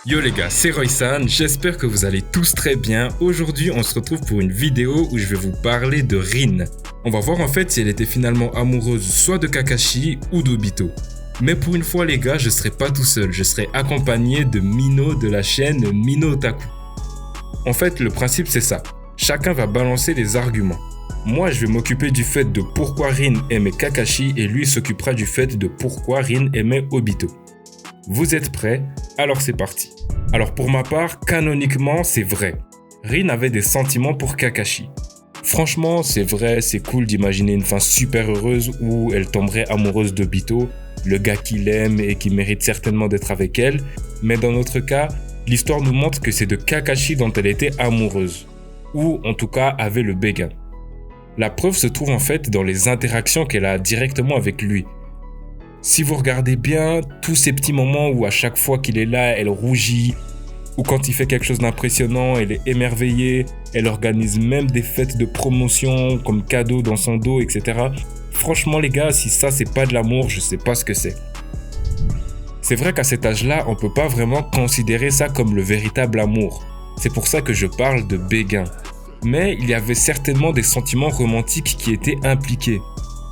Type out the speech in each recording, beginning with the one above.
Yo les gars, c'est Roy-san, j'espère que vous allez tous très bien. Aujourd'hui, on se retrouve pour une vidéo où je vais vous parler de Rin. On va voir en fait si elle était finalement amoureuse soit de Kakashi ou d'Obito. Mais pour une fois les gars, je serai pas tout seul, je serai accompagné de Mino de la chaîne Mino Otaku. En fait, le principe c'est ça, chacun va balancer des arguments. Moi, je vais m'occuper du fait de pourquoi Rin aimait Kakashi et lui s'occupera du fait de pourquoi Rin aimait Obito. Vous êtes prêts? Alors c'est parti. Alors pour ma part, canoniquement, c'est vrai. Rin avait des sentiments pour Kakashi. Franchement, c'est vrai, c'est cool d'imaginer une fin super heureuse où elle tomberait amoureuse d'Obito, le gars qu'il aime et qui mérite certainement d'être avec elle. Mais dans notre cas, l'histoire nous montre que c'est de Kakashi dont elle était amoureuse. Ou en tout cas avait le béguin. La preuve se trouve en fait dans les interactions qu'elle a directement avec lui. Si vous regardez bien, tous ces petits moments où à chaque fois qu'il est là, elle rougit, ou quand il fait quelque chose d'impressionnant, elle est émerveillée, elle organise même des fêtes de promotion comme cadeau dans son dos, etc. Franchement les gars, si ça c'est pas de l'amour, je sais pas ce que c'est. C'est vrai qu'à cet âge-là, on peut pas vraiment considérer ça comme le véritable amour. C'est pour ça que je parle de béguin. Mais il y avait certainement des sentiments romantiques qui étaient impliqués.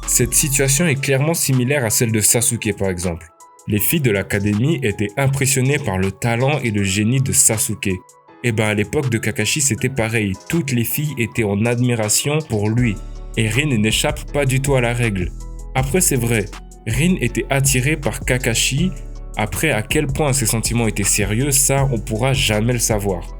Cette situation est clairement similaire à celle de Sasuke par exemple. Les filles de l'académie étaient impressionnées par le talent et le génie de Sasuke. Et ben à l'époque de Kakashi c'était pareil, toutes les filles étaient en admiration pour lui. Et Rin n'échappe pas du tout à la règle. Après c'est vrai, Rin était attirée par Kakashi. Après à quel point ses sentiments étaient sérieux, ça on pourra jamais le savoir.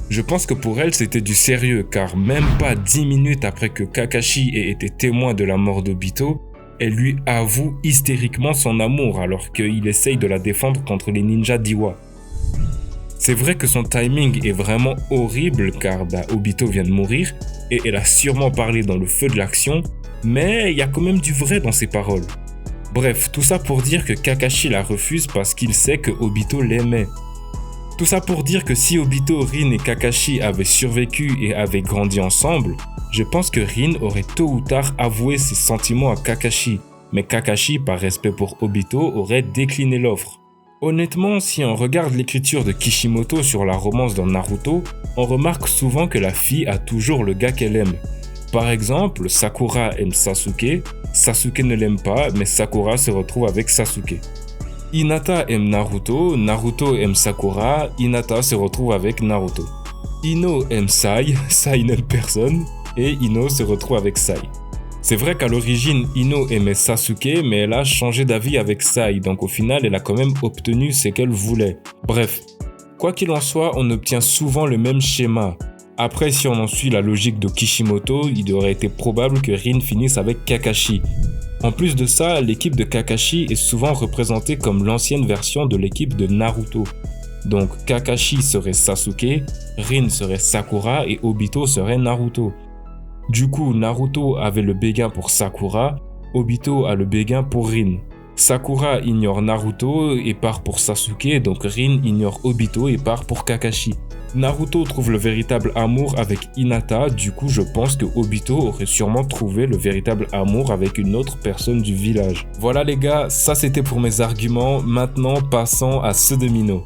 Je pense que pour elle, c'était du sérieux, car même pas 10 minutes après que Kakashi ait été témoin de la mort d'Obito, elle lui avoue hystériquement son amour alors qu'il essaye de la défendre contre les ninjas d'Iwa. C'est vrai que son timing est vraiment horrible car Obito vient de mourir et elle a sûrement parlé dans le feu de l'action, mais il y a quand même du vrai dans ses paroles. Bref, tout ça pour dire que Kakashi la refuse parce qu'il sait que Obito l'aimait. Tout ça pour dire que si Obito, Rin et Kakashi avaient survécu et avaient grandi ensemble, je pense que Rin aurait tôt ou tard avoué ses sentiments à Kakashi, mais Kakashi, par respect pour Obito, aurait décliné l'offre. Honnêtement, si on regarde l'écriture de Kishimoto sur la romance dans Naruto, on remarque souvent que la fille a toujours le gars qu'elle aime. Par exemple, Sakura aime Sasuke, Sasuke ne l'aime pas, mais Sakura se retrouve avec Sasuke. Hinata aime Naruto, Naruto aime Sakura, Hinata se retrouve avec Naruto. Ino aime Sai, Sai n'aime personne, et Ino se retrouve avec Sai. C'est vrai qu'à l'origine, Ino aimait Sasuke, mais elle a changé d'avis avec Sai, donc au final, elle a quand même obtenu ce qu'elle voulait. Bref, quoi qu'il en soit, on obtient souvent le même schéma. Après, si on en suit la logique de Kishimoto, il aurait été probable que Rin finisse avec Kakashi. En plus de ça, l'équipe de Kakashi est souvent représentée comme l'ancienne version de l'équipe de Naruto. Donc Kakashi serait Sasuke, Rin serait Sakura et Obito serait Naruto. Du coup, Naruto avait le béguin pour Sakura, Obito a le béguin pour Rin. Sakura ignore Naruto et part pour Sasuke, donc Rin ignore Obito et part pour Kakashi. Naruto trouve le véritable amour avec Hinata, du coup je pense que Obito aurait sûrement trouvé le véritable amour avec une autre personne du village. Voilà les gars, ça c'était pour mes arguments, maintenant passons à ceux de Mino.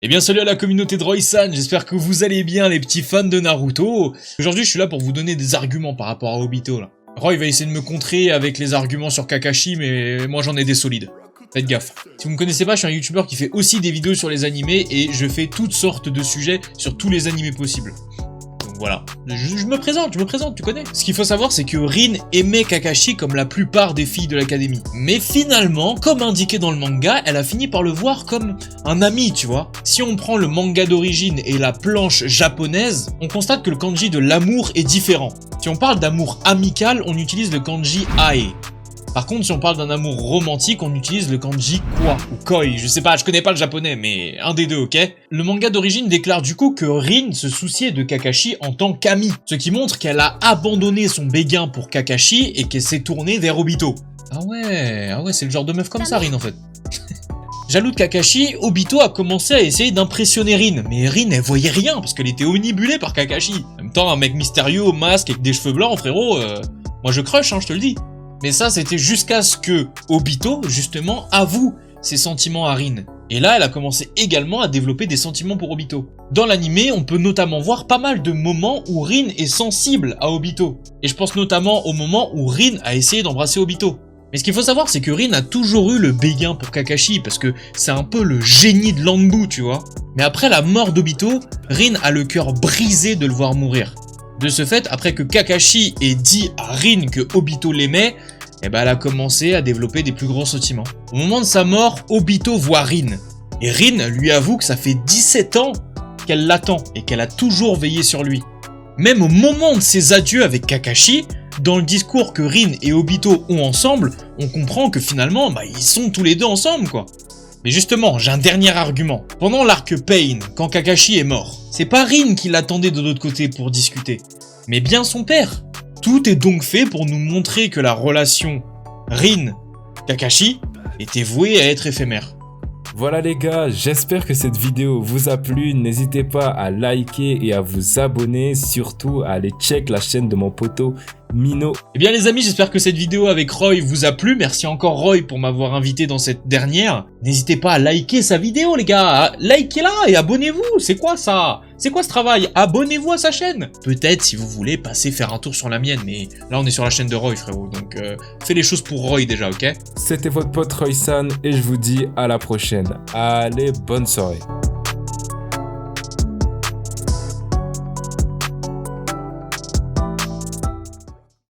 Eh bien salut à la communauté de Roy-san, j'espère que vous allez bien les petits fans de Naruto. Aujourd'hui je suis là pour vous donner des arguments par rapport à Obito là. Roy va essayer de me contrer avec les arguments sur Kakashi, mais moi j'en ai des solides. Faites gaffe. Si vous me connaissez pas, je suis un youtubeur qui fait aussi des vidéos sur les animés et je fais toutes sortes de sujets sur tous les animés possibles. Donc voilà. Je me présente, tu connais. Ce qu'il faut savoir, c'est que Rin aimait Kakashi comme la plupart des filles de l'académie. Mais finalement, comme indiqué dans le manga, elle a fini par le voir comme un ami, tu vois. Si on prend le manga d'origine et la planche japonaise, on constate que le kanji de l'amour est différent. Si on parle d'amour amical, on utilise le kanji ae. Par contre, si on parle d'un amour romantique, on utilise le kanji kwa ou koi. Je sais pas, je connais pas le japonais, mais un des deux, ok? Le manga d'origine déclare du coup que Rin se souciait de Kakashi en tant qu'ami, ce qui montre qu'elle a abandonné son béguin pour Kakashi et qu'elle s'est tournée vers Obito. Ah ouais, c'est le genre de meuf comme ça, Rin, en fait. Jaloux de Kakashi, Obito a commencé à essayer d'impressionner Rin, mais Rin elle voyait rien parce qu'elle était omnibulée par Kakashi. En même temps, un mec mystérieux au masque avec des cheveux blancs, frérot, moi je crush, hein, je te le dis. Mais ça, c'était jusqu'à ce que Obito, justement, avoue ses sentiments à Rin. Et là, elle a commencé également à développer des sentiments pour Obito. Dans l'animé, on peut notamment voir pas mal de moments où Rin est sensible à Obito. Et je pense notamment au moment où Rin a essayé d'embrasser Obito. Mais ce qu'il faut savoir, c'est que Rin a toujours eu le béguin pour Kakashi, parce que c'est un peu le génie de l'Anbu, tu vois. Mais après la mort d'Obito, Rin a le cœur brisé de le voir mourir. De ce fait, après que Kakashi ait dit à Rin que Obito l'aimait, elle a commencé à développer des plus gros sentiments. Au moment de sa mort, Obito voit Rin. Et Rin lui avoue que ça fait 17 ans qu'elle l'attend et qu'elle a toujours veillé sur lui. Même au moment de ses adieux avec Kakashi, dans le discours que Rin et Obito ont ensemble, on comprend que finalement, ils sont tous les deux ensemble, quoi. Mais justement, j'ai un dernier argument. Pendant l'arc Pain, quand Kakashi est mort, c'est pas Rin qui l'attendait de l'autre côté pour discuter, mais bien son père. Tout est donc fait pour nous montrer que la relation Rin-Kakashi était vouée à être éphémère. Voilà les gars, j'espère que cette vidéo vous a plu. N'hésitez pas à liker et à vous abonner, surtout à aller check la chaîne de mon poteau Mino. Eh bien les amis, j'espère que cette vidéo avec Roy vous a plu. Merci encore Roy pour m'avoir invité dans cette dernière. N'hésitez pas à liker sa vidéo les gars, likez-la et abonnez-vous. C'est quoi ça? C'est quoi ce travail? Abonnez-vous à sa chaîne. Peut-être si vous voulez passer faire un tour sur la mienne, mais là on est sur la chaîne de Roy frérot, donc fais les choses pour Roy déjà, ok? C'était votre pote Roy-san et je vous dis à la prochaine. Allez, bonne soirée.